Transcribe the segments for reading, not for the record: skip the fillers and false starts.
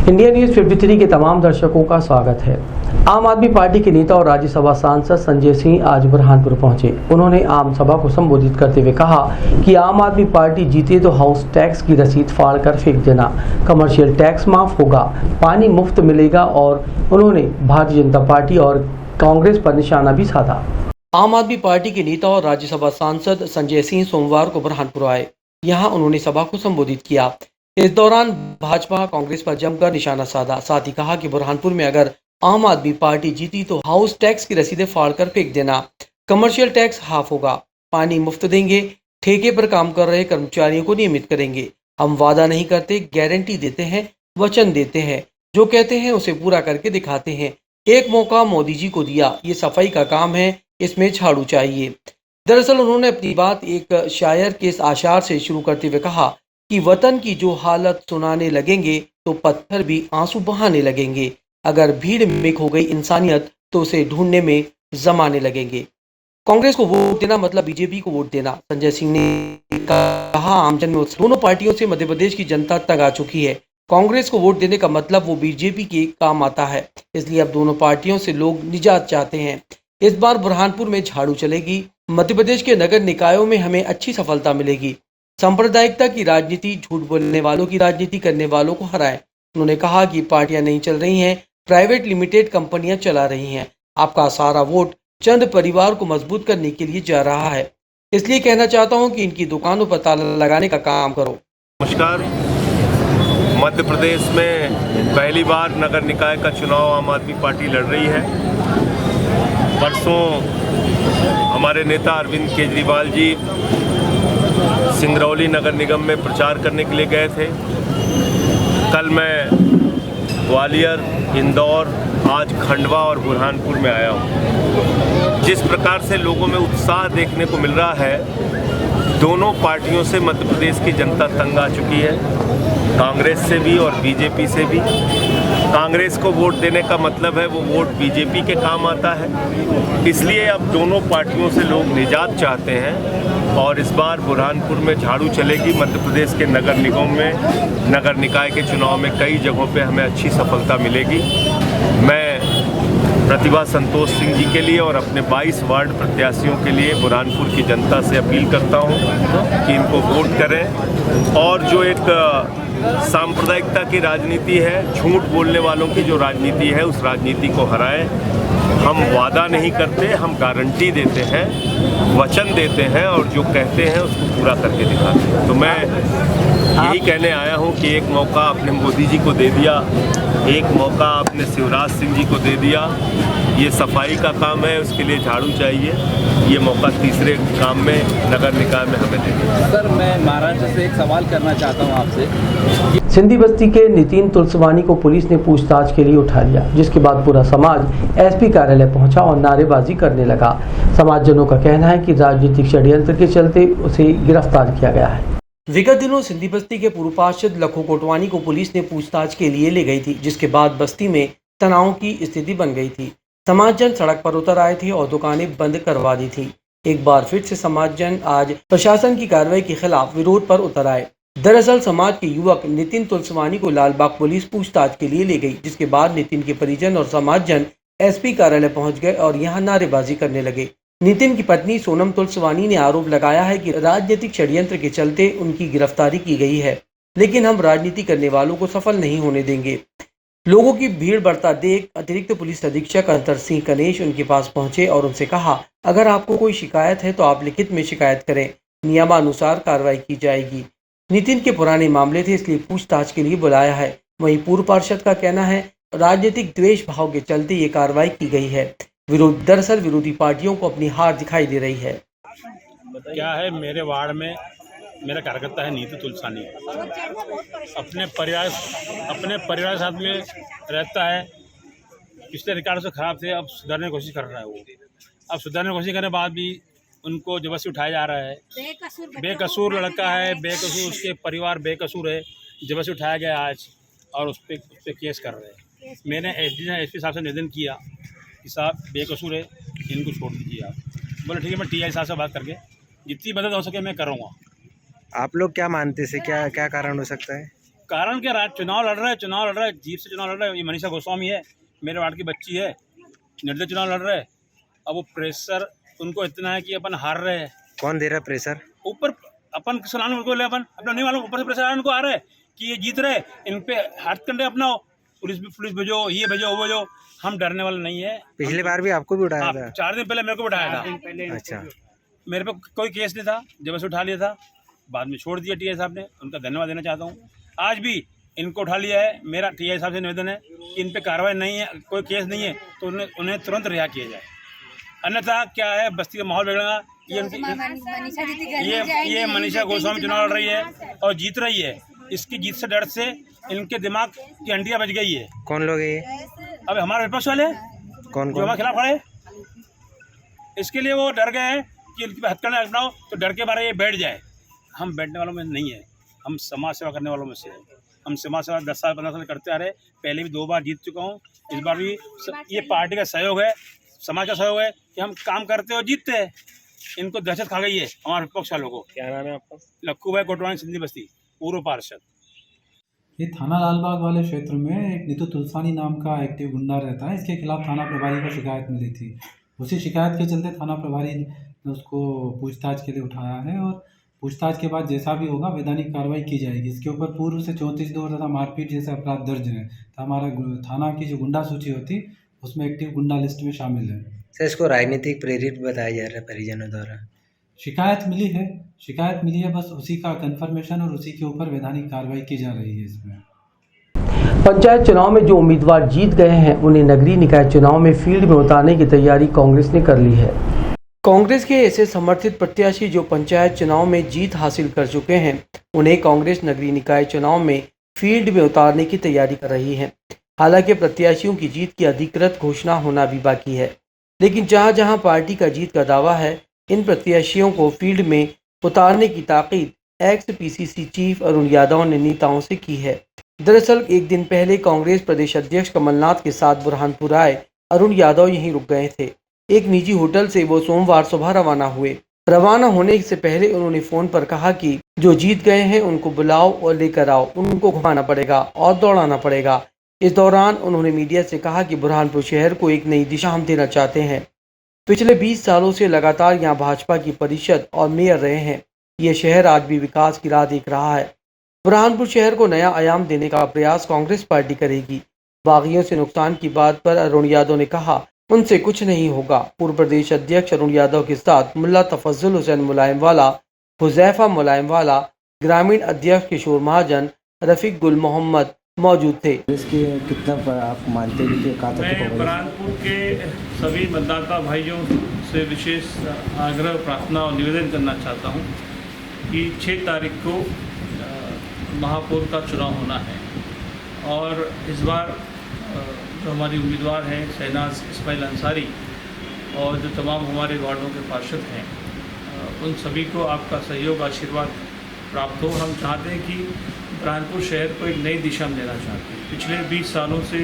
India news 53 के तमाम दर्शकों का स्वागत है। आम आदमी पार्टी के नेता और राज्यसभा सांसद संजय सिंह आज बुरहानपुर पहुंचे। उन्होंने आम सभा को संबोधित करते हुए कहा कि आम आदमी पार्टी जीते तो हाउस टैक्स की रसीद फाड़कर फेंक देना, कमर्शियल टैक्स माफ होगा, पानी मुफ्त मिलेगा और उन्होंने भारतीय जनता पार्टी और कांग्रेस पर निशाना भी साधा। आम आदमी पार्टी के नेता और राज्यसभा सांसद संजय सिंह सोमवार को बुरहानपुर आए। यहाँ उन्होंने सभा को संबोधित किया। इस दौरान भाजपा कांग्रेस पर जमकर निशाना साधा। साथ ही कहा कि बुरहानपुर में अगर आम आदमी पार्टी जीती तो हाउस टैक्स की रसीदें फाड़कर फेंक देना, कमर्शियल टैक्स हाफ होगा, पानी मुफ्त देंगे, ठेके पर काम कर रहे कर्मचारियों को नियमित करेंगे। हम वादा नहीं करते, गारंटी देते हैं, वचन देते हैं, जो कहते हैं उसे पूरा करके दिखाते हैं। एक मौका मोदी जी को दिया, ये सफाई का काम है, इसमें झाड़ू चाहिए। दरअसल उन्होंने अपनी बात एक शायर के इस आशार से शुरू करते हुए कहा कि वतन की जो हालत सुनाने लगेंगे तो पत्थर भी आंसू बहाने लगेंगे। अगर भीड़ में खो गई इंसानियत तो उसे ढूंढने में जमाने लगेंगे। कांग्रेस को वोट देना मतलब बीजेपी को वोट देना। संजय सिंह ने कहा आमजन में दोनों पार्टियों से मध्य प्रदेश की जनता तंग आ चुकी है। कांग्रेस को वोट देने का मतलब वो बीजेपी के काम आता है, इसलिए अब दोनों पार्टियों से लोग निजात चाहते हैं। इस बार बुरहानपुर में झाड़ू चलेगी। मध्य प्रदेश के नगर निकायों में हमें अच्छी सफलता मिलेगी। सांप्रदायिकता की राजनीति, झूठ बोलने वालों की राजनीति करने वालों को हराए। उन्होंने कहा कि पार्टियां नहीं चल रही हैं, प्राइवेट लिमिटेड कंपनियां चला रही हैं। आपका सारा वोट चंद परिवार को मजबूत करने के लिए जा रहा है, इसलिए कहना चाहता हूं कि इनकी दुकानों पर ताला लगाने का काम करो। नमस्कार। मध्य प्रदेश में पहली बार नगर निकाय का चुनाव आम आदमी पार्टी लड़ रही है। परसों हमारे नेता अरविंद केजरीवाल जी सिंगरौली नगर निगम में प्रचार करने के लिए गए थे। कल मैं ग्वालियर, इंदौर, आज खंडवा और बुरहानपुर में आया हूँ। जिस प्रकार से लोगों में उत्साह देखने को मिल रहा है, दोनों पार्टियों से मध्य प्रदेश की जनता तंग आ चुकी है, कांग्रेस से भी और बीजेपी से भी। कांग्रेस को वोट देने का मतलब है वो वोट बीजेपी के काम आता है, इसलिए अब दोनों पार्टियों से लोग निजात चाहते हैं और इस बार बुरहानपुर में झाड़ू चलेगी। मध्य प्रदेश के नगर निगम में, नगर निकाय के चुनाव में कई जगहों पे हमें अच्छी सफलता मिलेगी। मैं प्रतिभा संतोष सिंह जी के लिए और अपने 22 वार्ड प्रत्याशियों के लिए बुरहानपुर की जनता से अपील करता हूं कि इनको वोट करें और जो एक सांप्रदायिकता की राजनीति है, झूठ बोलने वालों की जो राजनीति है, उस राजनीति को हराएं। हम वादा नहीं करते, हम गारंटी देते हैं, वचन देते हैं और जो कहते हैं उसको पूरा करके दिखाते हैं। तो मैं यही कहने आया हूं कि एक मौका आपने मोदी जी को दे दिया, एक मौका आपने शिवराज सिंह जी को दे दिया। ये सफाई का काम है, उसके लिए झाड़ू चाहिए। ये मौका तीसरे काम में नगर निकाय में हमें दे दिया। सर, मैं महाराष्ट्र से एक सवाल करना चाहता हूं आपसे। सिंधी बस्ती के नितिन तुलसवानी को पुलिस ने पूछताछ के लिए उठा लिया, जिसके बाद पूरा समाज एसपी कार्यालय पहुंचा और नारेबाजी करने लगा। समाजजनों का कहना है कि राजनीतिक षड्यंत्र के चलते उसे गिरफ्तार किया गया है। विगत दिनों सिंधी बस्ती के पूर्व पार्षद लखू कोटवानी को पुलिस ने पूछताछ के लिए ले गई थी, जिसके बाद बस्ती में तनाव की स्थिति बन गई थी। समाजजन सड़क पर उतर आए थे और दुकानें बंद करवा दी थी। एक बार फिर से समाजजन आज प्रशासन की कार्रवाई के खिलाफ विरोध पर उतर आए। दरअसल समाज के युवक नितिन तुलसवानी को लालबाग पुलिस पूछताछ के लिए ले गई, जिसके बाद नितिन के परिजन और समाजजन एसपी कार्यालय पहुंच गए और यहां नारेबाजी करने लगे। नितिन की पत्नी सोनम तुलसवानी ने आरोप लगाया है कि राजनीतिक षड्यंत्र के चलते उनकी गिरफ्तारी की गई है, लेकिन हम राजनीति करने वालों को सफल नहीं होने देंगे। लोगों की भीड़ बढ़ता देख अतिरिक्त पुलिस अधीक्षक अंतर सिंह कनेश उनके पास पहुंचे और उनसे कहा, अगर आपको कोई शिकायत है तो आप लिखित में शिकायत करें, नियमानुसार कार्रवाई की जाएगी। नितिन के पुराने मामले थे, इसलिए पूछताछ के लिए बुलाया है। वहीं पूर्व पार्षद का कहना है राजनीतिक द्वेष भाव के चलते ये कार्रवाई की गई है। दरअसल विरोधी पार्टियों को अपनी हार दिखाई दे रही है। क्या है, मेरे वार्ड में मेरा कार्यकर्ता है नीतू तुलसानी, अपने परिवार के साथ में रहता है। पिछले रिकॉर्ड से खराब थे, अब सुधारने की कोशिश कर रहा है वो। अब सुधारने की कोशिश करने के बाद भी उनको जबरदस्ती उठाया जा रहा है। बेकसूर लड़का है, बेकसूर उसके परिवार बेकसूर है, जबरदस्ती उठाया गया आज और उस पर केस कर रहे हैं। मैंने एसपी साहब से निवेदन किया कि साहब बेकसूर है, इनको छोड़ दीजिए आप। बोले ठीक है, मैं टीआई साहब से बात करके जितनी मदद हो सके मैं करूँगा। आप लोग क्या मानते से क्या कारण हो सकता है? कारण क्या रहा, चुनाव लड़ रहा है, जीत से चुनाव लड़ रहा है। ये मनीषा गोस्वामी है, मेरे वार्ड की बच्ची है, निर्दलीय चुनाव लड़ रहे हैं। अब वो प्रेशर उनको इतना है कि अपन हार रहे हैं। कौन दे रहा है प्रेशर? ऊपर अपन सुनाने उनको ले, अपन अपना नहीं मालूम, ऊपर से प्रेशर उनको आ रहा है कि ये जीत रहे, इन पे हाथ कंडे अपनाओ, पुलिस भेजो, ये भेजो, वो भेजो। हम डरने वाले नहीं है। पिछली बार भी आपको भी उठाया था? 4 दिन पहले मेरे को बिठाया था। अच्छा, मेरे पे कोई केस नहीं था, जब से उठा लिया था, बाद में छोड़ दिया टीआई साहब ने, उनका धन्यवाद देना चाहता हूँ। आज भी इनको उठा लिया है। मेरा टीआई साहब से निवेदन है कि इन पे कार्रवाई नहीं है, कोई केस नहीं है तो उन्हें तुरंत रिहा किया जाए, अन्यथा क्या है बस्ती का माहौल बिगड़ेगा। ये मनीषा गोस्वामी चुनाव लड़ रही है और जीत रही है। इसकी जीत से डर से इनके दिमाग की हंडियां बच गई है। कौन लोग है ये? अब हमारे विपक्ष वाले कौन जो हमारे खिलाफ खड़े, इसके लिए वो डर गए हैं कि इनके हथकंडे अपनाओ तो डर के बारे ये बैठ जाए। हम बैठने वालों में नहीं है, हम समाज सेवा करने वालों में से है। हम समाज सेवा 10 साल 15 साल करते आ रहे, पहले भी 2 बार जीत चुका हूँ, इस बार भी। ये पार्टी का सहयोग है, समाज का सहयोग है कि हम काम करते और जीतते हैं। इनको दहशत खा गई है हमारे विपक्ष वालों को। क्या नाम है आपका? लक्खू भाई कोटवानी, सिंधी बस्ती, पूर्व पार्षद। ये थाना लालबाग वाले क्षेत्र में एक नीतू तुलसानी नाम का एक्टिव गुंडा रहता है। इसके खिलाफ थाना प्रभारी को शिकायत मिली थी। उसी शिकायत के चलते थाना प्रभारी ने उसको पूछताछ के लिए उठाया है और पूछताछ के बाद जैसा भी होगा वैधानिक कार्रवाई की जाएगी। इसके ऊपर पूर्व से 34 दौर तथा मारपीट जैसे अपराध दर्ज हैं। तो हमारा थाना की जो गुंडा सूची होती उसमें एक्टिव गुंडा लिस्ट में शामिल है। सर, इसको राजनीतिक प्रेरित बताया जा रहा है परिजनों द्वारा। शिकायत मिली है, बस उसी का कंफर्मेशन और उसी के ऊपर वैधानिक कार्रवाई की जा रही है। इसमें पंचायत चुनाव में जो उम्मीदवार जीत गए हैं उन्हें नगरीय निकाय चुनाव में फील्ड में उतारने की तैयारी कांग्रेस ने कर ली है। कांग्रेस के ऐसे समर्थित प्रत्याशी जो पंचायत चुनाव में जीत हासिल कर चुके हैं उन्हें कांग्रेस नगरीय निकाय चुनाव में फील्ड में उतारने की तैयारी कर रही है। हालांकि प्रत्याशियों की जीत की अधिकृत घोषणा होना भी बाकी है, लेकिन जहां जहां पार्टी का जीत का दावा है, इन प्रत्याशियों को फील्ड में उतारने की ताकीद x PCC chief Arun Yadav ने नेताओं से की है। दरअसल एक दिन पहले कांग्रेस प्रदेश अध्यक्ष कमलनाथ के साथ बुरहानपुर आए अरुण यादव यहीं रुक गए थे। एक निजी होटल से वो सोमवार सुबह रवाना हुए। रवाना होने से पहले उन्होंने फोन पर कहा कि जो जीत गए हैं उनको बुलाओ और लेकर आओ, उनको घुमाना पड़ेगा और दौड़ाना पड़ेगा। इस दौरान उन्होंने मीडिया से कहा कि बुरहानपुर शहर को एक नई दिशा हम देना चाहते हैं। पिछले 20 सालों से लगातार यहाँ भाजपा की परिषद और मेयर रहे हैं। ये शहर आज भी विकास की राह देख रहा है। बुरहानपुर शहर को नया आयाम देने का प्रयास कांग्रेस पार्टी करेगी। बागियों से नुकसान की बात पर अरुण यादव ने कहा उनसे कुछ नहीं होगा। पूर्व प्रदेश अध्यक्ष अरुण यादव के साथ मुल्ला तफज्जुल हुसैन मुलायमवाला, हुजैफा मुलायमवाला, ग्रामीण अध्यक्ष किशोर महाजन, रफीक गुल मोहम्मद मौजूद थे। इसके कितना आप मानते हैं कि मैं बुरहानपुर के सभी मतदाता भाइयों से विशेष आग्रह, प्रार्थना और निवेदन करना चाहता हूं कि 6 तारीख को महापौर का चुनाव होना है और इस बार जो हमारी उम्मीदवार हैं शहनाज इस्माइल अंसारी और जो तमाम हमारे वार्डों के पार्षद हैं उन सभी को आपका सहयोग, आशीर्वाद प्राप्त हो। हम चाहते हैं कि बुरहानपुर शहर को एक नई दिशा में लेना चाहते हैं। पिछले 20 सालों से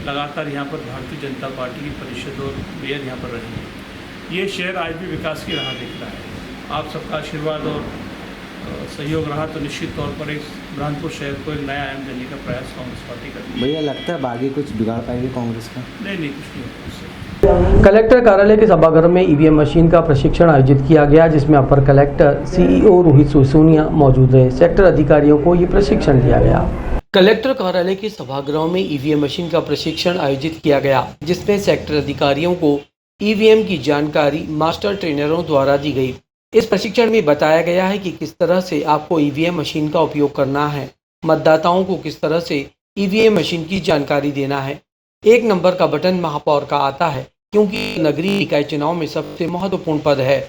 लगातार यहाँ पर भारतीय जनता पार्टी की परिषद और मेयर यहाँ पर रही है। ये शहर आज भी विकास की राह देख रहा है। आप सबका आशीर्वाद और सहयोग रहा तो निश्चित तौर पर एक बुरहानपुर शहर को एक नया आयाम देने का प्रयास कांग्रेस पार्टी करेगी। भैया लगता है बागी कुछ बिगाड़ पाएगी कांग्रेस का? नहीं, कुछ नहीं होगा उससे। कलेक्टर कार्यालय के सभागार में ईवीएम मशीन का प्रशिक्षण आयोजित किया गया, जिसमें अपर कलेक्टर सीईओ रोहित सिसोनिया मौजूद रहे। सेक्टर अधिकारियों को ये प्रशिक्षण दिया गया। कलेक्टर कार्यालय के सभागृह में ईवीएम मशीन का प्रशिक्षण आयोजित किया गया, जिसमें सेक्टर अधिकारियों को ईवीएम की जानकारी मास्टर ट्रेनरों द्वारा दी गई। इस प्रशिक्षण में बताया गया है कि किस तरह से आपको ईवीएम मशीन का उपयोग करना है, मतदाताओं को किस तरह से ईवीएम मशीन की जानकारी देना है। 1 नंबर का बटन महापौर का आता है, क्योंकि नगरीय निकाय चुनाव में सबसे महत्वपूर्ण पद है।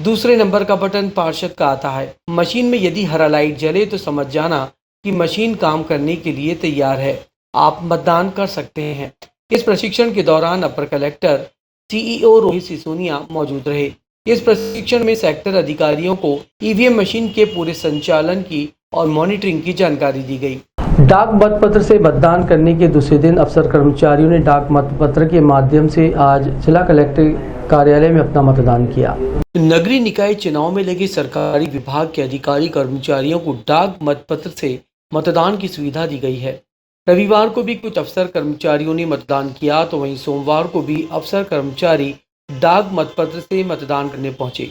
2 नंबर का बटन पार्षद का आता है। मशीन में यदि हरा लाइट जले तो समझ जाना कि मशीन काम करने के लिए तैयार है, आप मतदान कर सकते हैं। इस प्रशिक्षण के दौरान अपर कलेक्टर सीईओ रोहित सिसोनिया मौजूद रहे। इस प्रशिक्षण में सेक्टर अधिकारियों को ईवीएम मशीन के पूरे संचालन की और मॉनिटरिंग की जानकारी दी गई। डाक मतपत्र से मतदान करने के दूसरे दिन अफसर कर्मचारियों ने डाक मतपत्र के माध्यम से आज जिला कलेक्टर कार्यालय में अपना मतदान किया। नगरीय निकाय चुनाव में लगे सरकारी विभाग के अधिकारी कर्मचारियों को डाक मतपत्र से मतदान की सुविधा दी गई है। रविवार को भी कुछ अफसर कर्मचारियों ने मतदान किया तो वहीं सोमवार को भी अफसर कर्मचारी डाक मतपत्र से मतदान करने पहुंचे।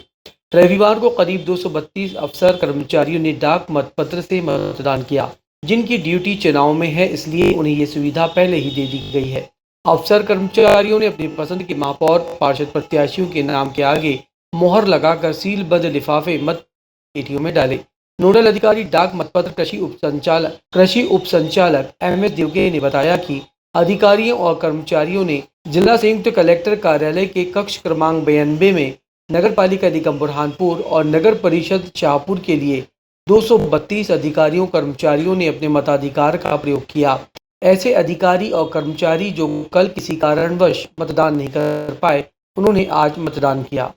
रविवार को करीब 232 अफसर कर्मचारियों ने डाक मतपत्र से मतदान किया, जिनकी ड्यूटी चुनाव में है, इसलिए उन्हें ये सुविधा पहले ही दे दी गई है। अफसर कर्मचारियों ने अपनी पसंद के महापौर पार्षद प्रत्याशियों के नाम के आगे मोहर लगाकर सीलबद्ध लिफाफे मत पेटियों में डाले। नोडल अधिकारी डाक मतपत्र कृषि उप संचालक MS देवगे ने बताया कि अधिकारियों और कर्मचारियों ने जिला संयुक्त कलेक्टर कार्यालय के कक्ष क्रमांक 92 में नगर पालिका निगम बुरहानपुर और नगर परिषद शाहपुर के लिए 232 अधिकारियों कर्मचारियों ने अपने मताधिकार का प्रयोग किया। ऐसे अधिकारी और कर्मचारी जो कल किसी कारणवश मतदान नहीं कर पाए, उन्होंने आज मतदान किया।